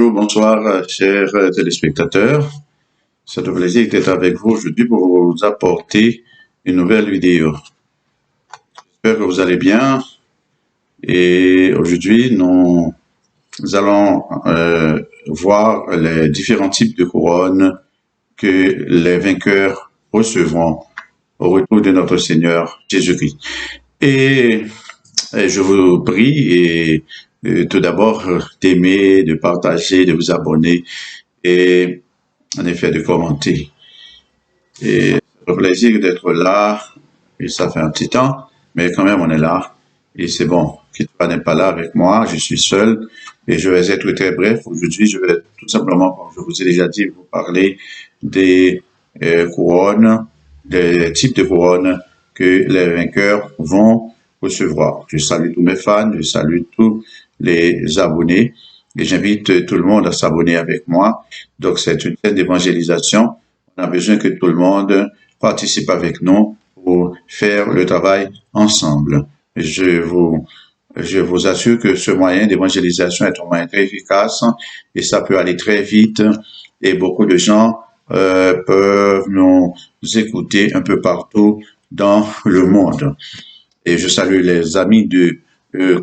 Bonjour, bonsoir, chers téléspectateurs. C'est un plaisir d'être avec vous aujourd'hui pour vous apporter une nouvelle vidéo. J'espère que vous allez bien. Et aujourd'hui, nous allons voir les différents types de couronnes que les vainqueurs recevront au retour de notre Seigneur Jésus-Christ. Et je vous prie tout d'abord d'aimer, de partager, de vous abonner et en effet de commenter. Et c'est un plaisir d'être là, et ça fait un petit temps, mais quand même on est là, et c'est bon. Kitva n'est pas là avec moi, je suis seul, et je vais être très bref. Aujourd'hui, je vais tout simplement, comme je vous ai déjà dit, vous parler des couronnes, des types de couronnes que les vainqueurs vont recevoir. Je salue tous mes fans, je salue tous les abonnés, et j'invite tout le monde à s'abonner avec moi. Donc, c'est une chaîne d'évangélisation. On a besoin que tout le monde participe avec nous pour faire le travail ensemble. Je vous assure que ce moyen d'évangélisation est un moyen très efficace et ça peut aller très vite et beaucoup de gens peuvent nous écouter un peu partout dans le monde. Et je salue les amis de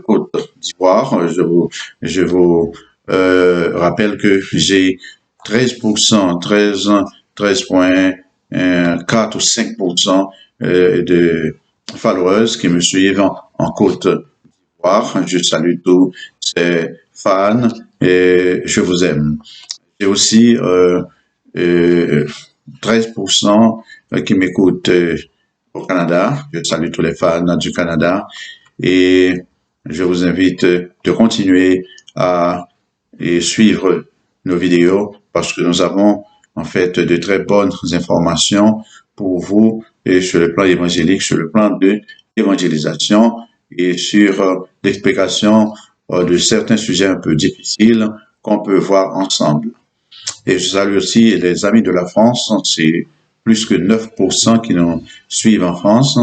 Côte d'Ivoire. Je vous rappelle que j'ai 13%, 13,4 ou 5% de followers qui me suivent en Côte d'Ivoire. Je salue tous ces fans et je vous aime. J'ai aussi 13% qui m'écoutent au Canada. Je salue tous les fans du Canada et je vous invite de continuer à suivre nos vidéos parce que nous avons en fait de très bonnes informations pour vous et sur le plan évangélique, sur le plan de l'évangélisation et sur l'explication de certains sujets un peu difficiles qu'on peut voir ensemble. Et je salue aussi les amis de la France, c'est plus que 9% qui nous suivent en France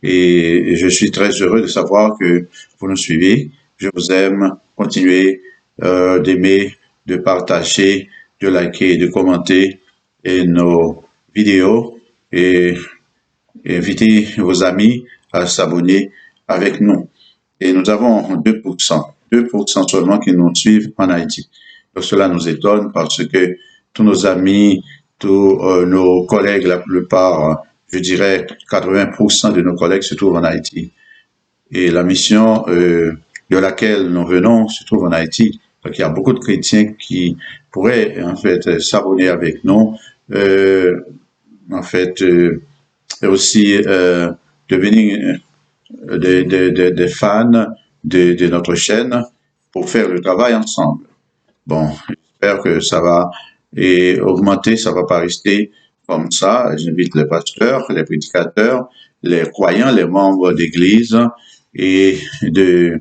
et je suis très heureux de savoir que vous nous suivez. Je vous aime, continuez d'aimer, de partager, de liker, de commenter nos vidéos et invitez vos amis à s'abonner avec nous. Et nous avons 2% seulement qui nous suivent en Haïti. Donc cela nous étonne parce que tous nos amis, tous nos collègues, la plupart, je dirais 80% de nos collègues se trouvent en Haïti. Et la mission de laquelle nous venons se trouve en Haïti. Donc il y a beaucoup de chrétiens qui pourraient en fait s'abonner avec nous, en fait aussi devenir des fans de notre chaîne pour faire le travail ensemble. Bon, j'espère que ça va augmenter, ça va pas rester comme ça. J'invite les pasteurs, les prédicateurs, les croyants, les membres d'église et de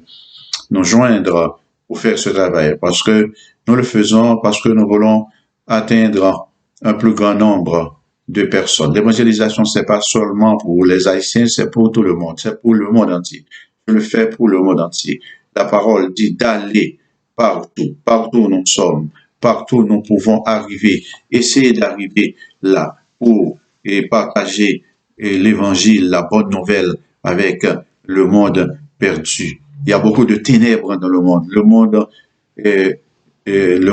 nous joindre pour faire ce travail parce que nous le faisons parce que nous voulons atteindre un plus grand nombre de personnes. L'évangélisation, c'est pas seulement pour les Haïtiens, c'est pour tout le monde, c'est pour le monde entier. Je le fais pour le monde entier. La parole dit d'aller partout, partout où nous sommes, partout où nous pouvons arriver, essayer d'arriver là pour partager l'évangile, la bonne nouvelle avec le monde perdu. Il y a beaucoup de ténèbres dans le monde. Le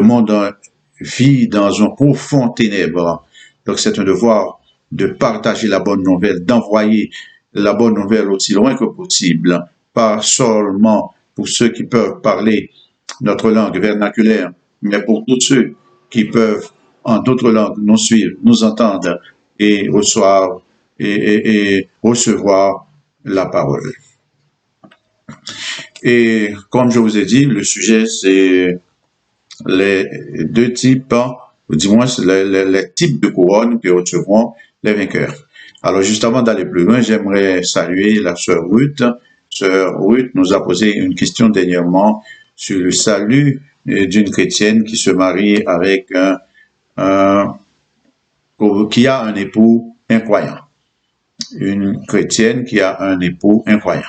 monde vit dans un profond ténèbre. Donc c'est un devoir de partager la bonne nouvelle, d'envoyer la bonne nouvelle aussi loin que possible, pas seulement pour ceux qui peuvent parler notre langue vernaculaire, mais pour tous ceux qui peuvent en d'autres langues nous suivre, nous entendre et recevoir la parole. Et comme je vous ai dit, le sujet c'est les deux types, ou du moins les types de couronnes que recevront les vainqueurs. Alors juste avant d'aller plus loin, j'aimerais saluer la sœur Ruth. Sœur Ruth nous a posé une question dernièrement sur le salut d'une chrétienne qui se marie avec qui a un époux incroyant. Une chrétienne qui a un époux incroyant.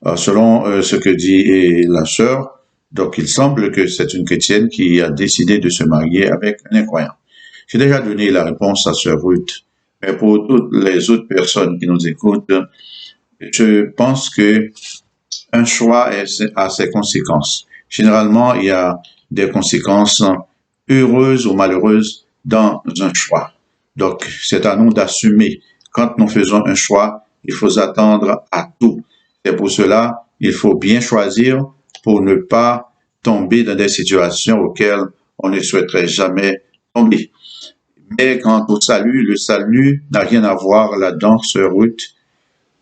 Alors, selon ce que dit la sœur, Donc, il semble que c'est une chrétienne qui a décidé de se marier avec un incroyant. J'ai déjà donné la réponse à Sœur Ruth, mais pour toutes les autres personnes qui nous écoutent, je pense que un choix a ses conséquences. Généralement, il y a des conséquences heureuses ou malheureuses dans un choix. Donc, c'est à nous d'assumer. Quand nous faisons un choix, il faut s'attendre à tout. C'est pour cela, il faut bien choisir pour ne pas tomber dans des situations auxquelles on ne souhaiterait jamais tomber. Mais quant au salut, le salut n'a rien à voir là-dedans, Sœur Ruth.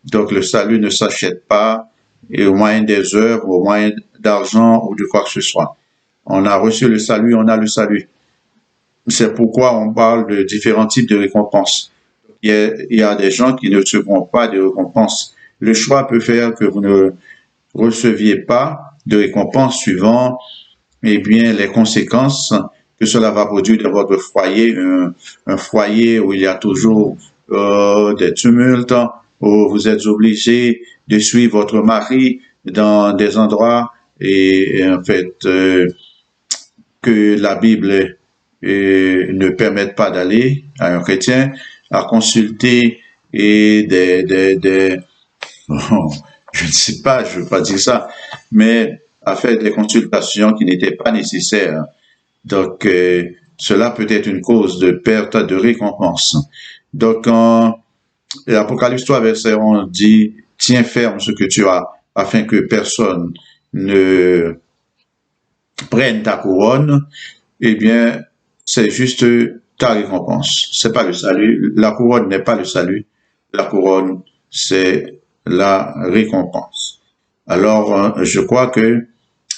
Donc, le salut ne s'achète pas et au moyen des œuvres, au moyen d'argent ou de quoi que ce soit. On a reçu le salut, on a le salut. C'est pourquoi on parle de différents types de récompenses. Il y a des gens qui ne recevront pas de récompenses. Le choix peut faire que vous ne receviez pas de récompense suivant eh bien, les conséquences que cela va produire dans votre foyer, un foyer où il y a toujours des tumultes, où vous êtes obligé de suivre votre mari dans des endroits et en fait que la Bible ne permette pas d'aller à un chrétien, à consulter et bon, je ne sais pas, je ne veux pas dire ça, mais à faire des consultations qui n'étaient pas nécessaires. Donc, cela peut être une cause de perte de récompense. Donc, en l'Apocalypse 3, verset 11 dit, tiens ferme ce que tu as, afin que personne ne prenne ta couronne. Eh bien, c'est juste ta récompense. C'est pas le salut. La couronne n'est pas le salut. La couronne, c'est la récompense. Alors, je crois que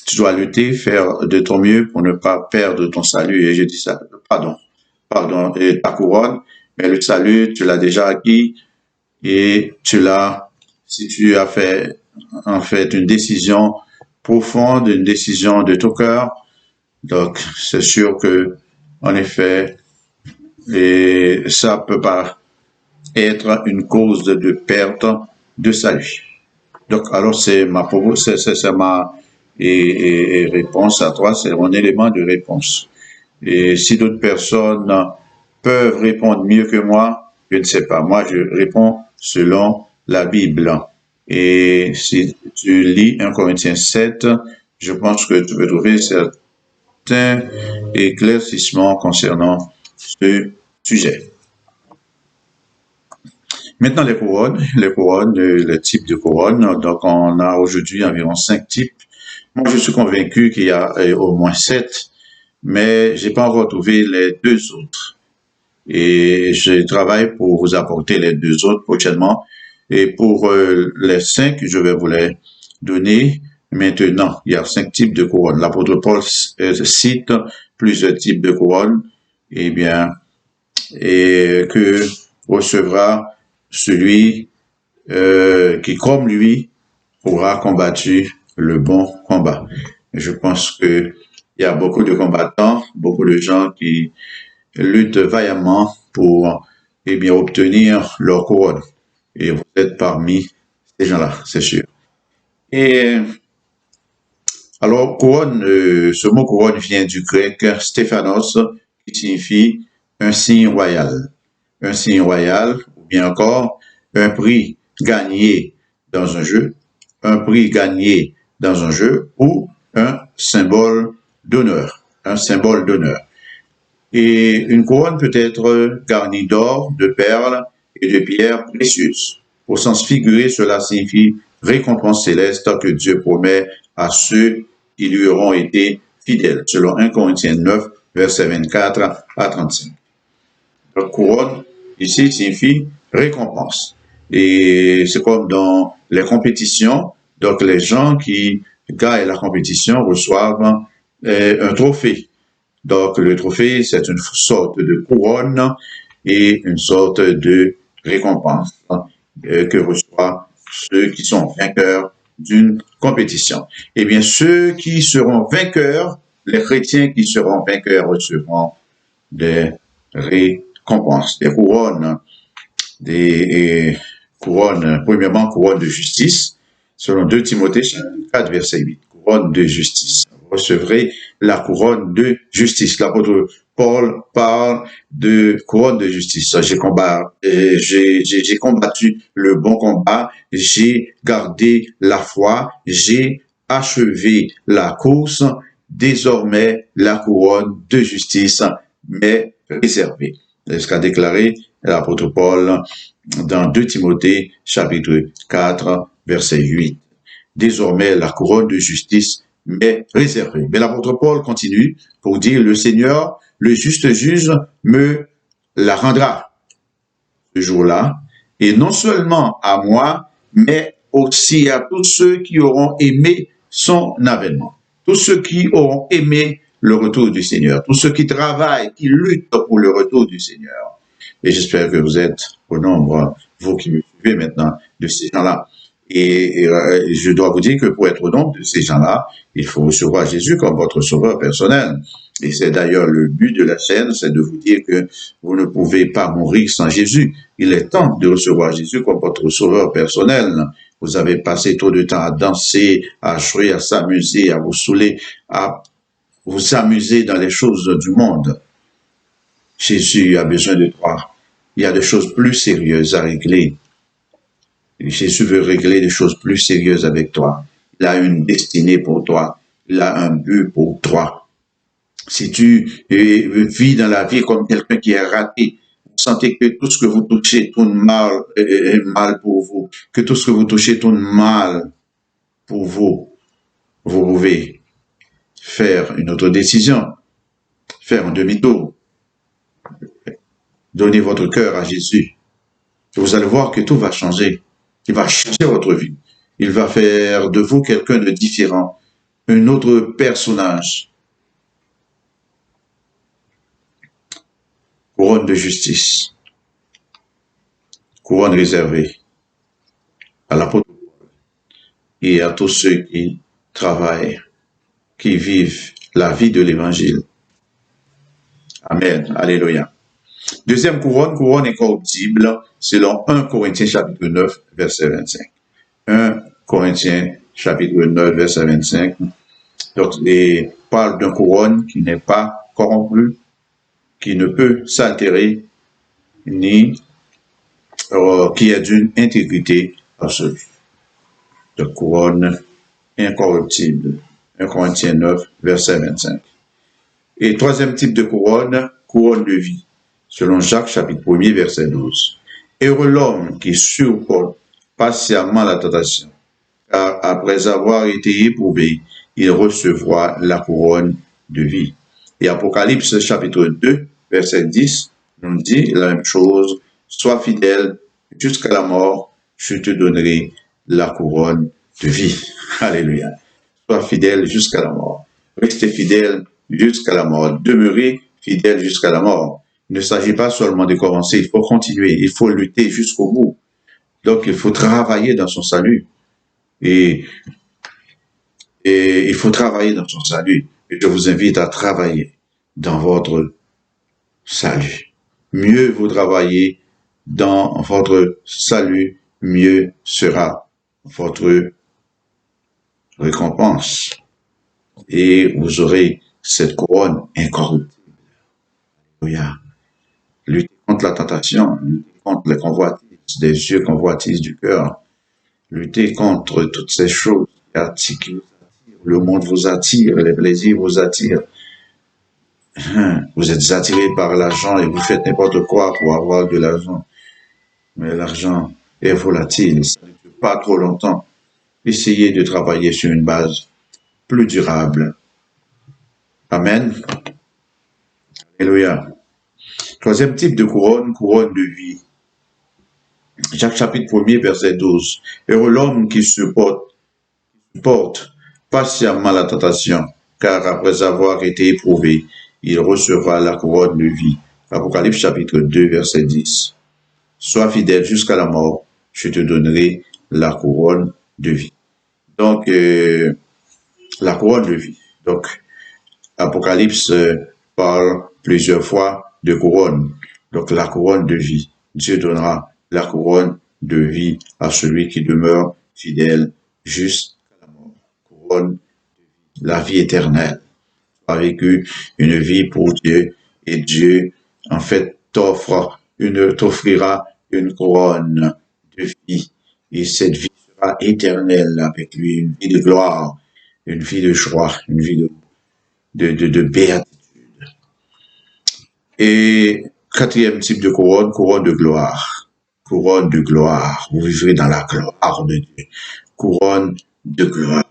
tu dois lutter, faire de ton mieux pour ne pas perdre ton salut. Et je dis ça, pardon, et ta couronne, mais le salut, tu l'as déjà acquis et si tu as fait, en fait, une décision profonde, une décision de ton cœur, donc c'est sûr que, en effet, et ça peut pas être une cause de perte de salut. Donc, alors c'est ma réponse à toi, c'est mon élément de réponse. Et si d'autres personnes peuvent répondre mieux que moi, je ne sais pas. Moi, je réponds selon la Bible. Et si tu lis 1 Corinthiens 7, je pense que tu peux trouver certains éclaircissements concernant ce sujet. Maintenant, les couronnes, le type de couronne. Donc, on a aujourd'hui environ 5 types. Moi, je suis convaincu qu'il y a au moins 7, mais j'ai pas encore trouvé les 2 autres. Et je travaille pour vous apporter les 2 autres prochainement. Et pour les 5, je vais vous les donner maintenant. Il y a 5 types de couronnes. L'apôtre Paul cite plusieurs types de couronnes. Eh bien, et que recevra celui qui, comme lui, aura combattu le bon combat. Et je pense que il y a beaucoup de combattants, beaucoup de gens qui luttent vaillamment pour eh bien obtenir leur couronne. Et vous êtes parmi ces gens-là, c'est sûr. Et alors, couronne, ce mot couronne vient du grec stéphanos, qui signifie un signe royal. Un signe royal, ou bien encore un prix gagné dans un jeu, un prix gagné dans un jeu, ou un symbole d'honneur, un symbole d'honneur. Et une couronne peut être garnie d'or, de perles et de pierres précieuses. Au sens figuré, cela signifie récompense céleste que Dieu promet à ceux qui lui auront été fidèles, selon 1 Corinthiens 9, versets 24 à 35. La couronne, ici, signifie récompense. Et c'est comme dans les compétitions, donc les gens qui gagnent la compétition reçoivent un trophée. Donc le trophée, c'est une sorte de couronne et une sorte de récompense que reçoivent ceux qui sont vainqueurs d'une compétition. Eh bien, ceux qui seront vainqueurs, les chrétiens qui seront vainqueurs recevront des récompenses, des couronnes, premièrement, couronne de justice, selon 2 Timothée, chapitre 4, verset 8, couronne de justice. recevrez la couronne de justice. L'apôtre Paul parle de couronne de justice. J'ai combattu le bon combat, j'ai gardé la foi, j'ai achevé la course. Désormais, la couronne de justice m'est réservée. C'est ce qu'a déclaré l'apôtre Paul dans 2 Timothée, chapitre 4, verset 8. Désormais, la couronne de justice m'est réservée. Mais l'apôtre Paul continue pour dire, le Seigneur, le juste juge, me la rendra ce jour-là, et non seulement à moi, mais aussi à tous ceux qui auront aimé son avènement. Tous ceux qui auront aimé le retour du Seigneur, tous ceux qui travaillent, qui luttent pour le retour du Seigneur. Et j'espère que vous êtes au nombre, vous qui me suivez maintenant, de ces gens-là. Et je dois vous dire que pour être au nombre de ces gens-là, il faut recevoir Jésus comme votre sauveur personnel. Et c'est d'ailleurs le but de la chaîne, c'est de vous dire que vous ne pouvez pas mourir sans Jésus. Il est temps de recevoir Jésus comme votre sauveur personnel. Vous avez passé trop de temps à danser, à jouer, à s'amuser, à vous saouler, à vous amuser dans les choses du monde. Jésus a besoin de toi. Il y a des choses plus sérieuses à régler. Jésus veut régler des choses plus sérieuses avec toi. Il a une destinée pour toi. Il a un but pour toi. Si tu vis dans la vie comme quelqu'un qui est raté, vous sentez que tout ce que vous touchez tourne mal pour vous, que tout ce que vous touchez tourne mal pour vous, vous pouvez faire une autre décision, faire un demi-tour, donner votre cœur à Jésus. Vous allez voir que tout va changer. Il va changer votre vie. Il va faire de vous quelqu'un de différent, un autre personnage. Couronne de justice, couronne réservée à l'apôtre et à tous ceux qui travaillent, qui vivent la vie de l'Évangile. Amen. Alléluia. Deuxième couronne, couronne incorruptible, selon 1 Corinthiens chapitre 9, verset 25. 1 Corinthiens chapitre 9, verset 25. Donc, il parle d'une couronne qui n'est pas corrompue, qui ne peut s'altérer, ni qui est d'une intégrité absolue. De couronne incorruptible. 1 Corinthiens 9, verset 25. Et troisième type de couronne, couronne de vie, selon Jacques chapitre 1er, verset 12. Heureux l'homme qui supporte patiemment la tentation, car après avoir été éprouvé, il recevra la couronne de vie. Et Apocalypse chapitre 2, verset 10, nous dit la même chose, sois fidèle jusqu'à la mort, je te donnerai la couronne de vie. Alléluia. Sois fidèle jusqu'à la mort. Restez fidèle jusqu'à la mort. Demeurez fidèle jusqu'à la mort. Il ne s'agit pas seulement de commencer, il faut continuer, il faut lutter jusqu'au bout. Donc, il faut travailler dans son salut. Et il faut travailler dans son salut. Et je vous invite à travailler dans votre salut. Mieux vous travaillez dans votre salut, mieux sera votre récompense. Et vous aurez cette couronne incorruptible. Alléluia. Lutter contre la tentation, lutter contre les convoitises des yeux, convoitises du cœur, lutter contre toutes ces choses qui vous attirent. Le monde vous attire, les plaisirs vous attirent. Vous êtes attiré par l'argent et vous faites n'importe quoi pour avoir de l'argent. Mais l'argent est volatile, ça ne dure pas trop longtemps. Essayez de travailler sur une base plus durable. Amen. Alléluia. Troisième type de couronne, couronne de vie. Jacques chapitre 1er, verset 12. Heureux l'homme qui supporte patiemment la tentation, car après avoir été éprouvé, il recevra la couronne de vie. Apocalypse chapitre 2, verset 10. Sois fidèle jusqu'à la mort, je te donnerai la couronne de vie. Donc, la couronne de vie. Donc, Apocalypse parle plusieurs fois de couronne. Donc, la couronne de vie. Dieu donnera la couronne de vie à celui qui demeure fidèle jusqu'à la mort. Couronne de vie. la vie éternelle. Tu as vécu une vie pour Dieu et Dieu, en fait, t'offrira une couronne de vie. Et cette vie sera éternelle avec lui, une vie de gloire, une vie de joie, une vie de béatitude. Et quatrième type de couronne, couronne de gloire. Couronne de gloire. Vous vivrez dans la gloire de Dieu. Couronne de gloire.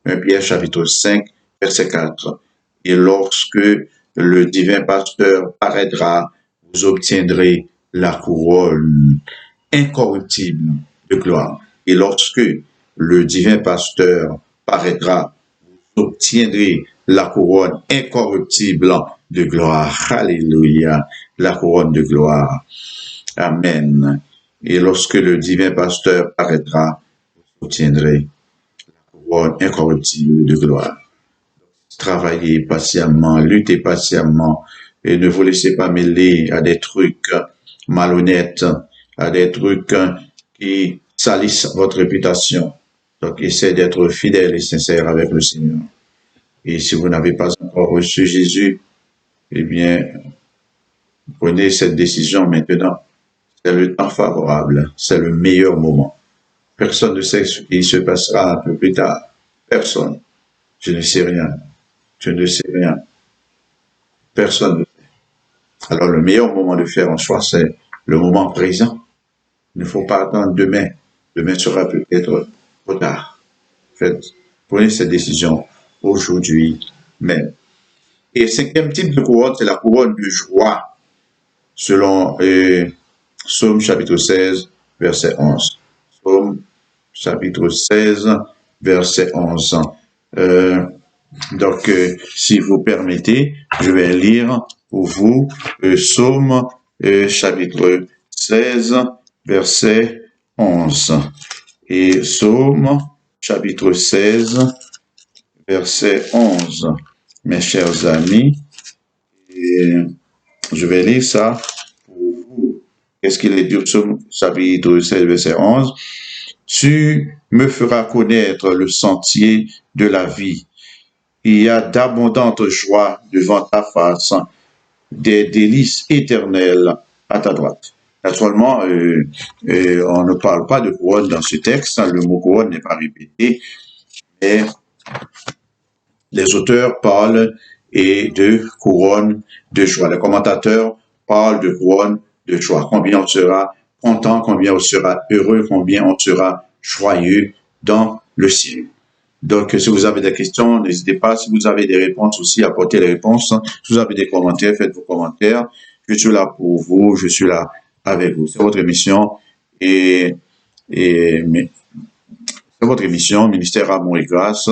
1 Pierre chapitre 5, verset 4. Et lorsque le divin pasteur paraîtra, vous obtiendrez la couronne incorruptible de gloire. Et lorsque le divin pasteur paraîtra, vous obtiendrez la couronne incorruptible de gloire. Alléluia. La couronne de gloire. Amen. Et lorsque le divin pasteur paraîtra, vous obtiendrez couronne incorruptible de gloire. Travaillez patiemment, luttez patiemment et ne vous laissez pas mêler à des trucs malhonnêtes, à des trucs qui salissent votre réputation. Donc, essayez d'être fidèle et sincère avec le Seigneur. Et si vous n'avez pas encore reçu Jésus, eh bien, prenez cette décision maintenant. C'est le temps favorable, c'est le meilleur moment. Personne ne sait ce qui se passera un peu plus tard. Personne. Je ne sais rien. Je ne sais rien. Personne ne sait. Alors, le meilleur moment de faire un choix, c'est le moment présent. Il ne faut pas attendre demain. Demain sera peut-être trop tard. Prenez cette décision aujourd'hui même. Et cinquième type de couronne, c'est la couronne de joie, selon Psaume chapitre 16, verset 11. Psaume chapitre 16, verset 11. Donc, si vous permettez, je vais lire pour vous Psaume chapitre 16, verset 11. Et Psaume chapitre 16, verset 11. Mes chers amis, et je vais lire ça pour vous. Qu'est-ce qu'il est dit au Psaume chapitre 16, verset 11? Tu me feras connaître le sentier de la vie. Il y a d'abondantes joies devant ta face, des délices éternelles à ta droite. Naturellement, on ne parle pas de couronne dans ce texte, le mot couronne n'est pas répété, mais les auteurs parlent de couronne de joie. Les commentateurs parlent de couronne de joie. Combien on sera content, combien on sera heureux, combien on sera joyeux dans le ciel. Donc, si vous avez des questions, n'hésitez pas. Si vous avez des réponses aussi, apportez les réponses. Si vous avez des commentaires, faites vos commentaires. Je suis là pour vous. Je suis là avec vous. C'est votre émission. C'est votre émission, Ministère Amour et Grâce.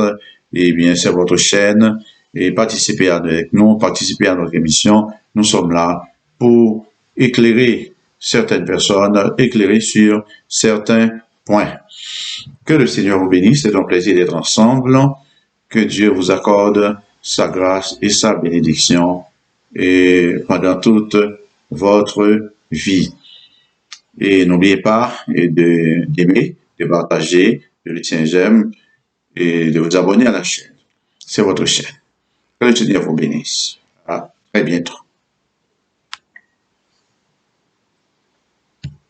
Et bien, c'est votre chaîne. Et participez avec nous, participez à notre émission. Nous sommes là pour éclairer certaines personnes, éclairer sur certains points. Que le Seigneur vous bénisse, c'est un plaisir d'être ensemble. Que Dieu vous accorde sa grâce et sa bénédiction et pendant toute votre vie. Et n'oubliez pas d'aimer, de partager, de laisser un j'aime et de vous abonner à la chaîne. C'est votre chaîne. Que le Seigneur vous bénisse. À très bientôt.